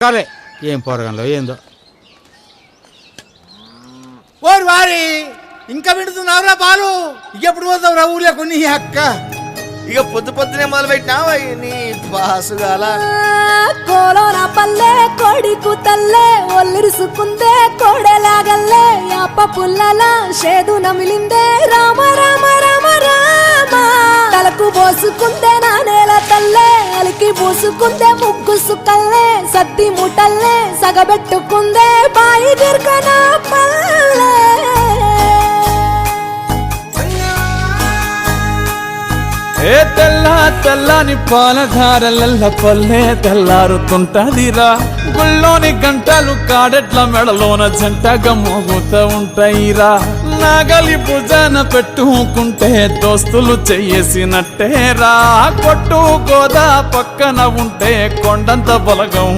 కాలే ఏం పోరగంలో ఏందో ఓరు వారి ఇంకా వింటున్నావురా బాలు ఎప్పుడు పోతావురా ఊళ్ళో కొన్ని అక్క ఇక పొద్దు పొద్దునే మొదలు పెట్టినావా నీ బాసుగాల కోలోన పల్లె కోడి కూతల్లే ఒల్లిరుసుకుందే కోడెలాగల్లే యాప పుల్లల షేదు నమిలిందే రామ రామ రామ రామ తలకు పోసుకుందే నా నేల తల్లే అలికి పూసుకుందే ముగ్గు సుక్కల్లే సద్ది ముటల్లే సగబెట్టుకుందే బాయి దిర్కన పల్లె ఏ తెల్ల తెల్లని పాలధారలల్ల పల్లె తెల్లారుతుంటదిరా గుళ్ళోని గంటలు కాడెట్ల మెడలోన జంటగా మోగుతూ ఉంటాయిరా నాగలి భుజాన పెట్టుకుంటే దోస్తులు చెయ్యేసినట్టేరా కొట్టు గోదా పక్కన ఉంటే కొండంత బలగం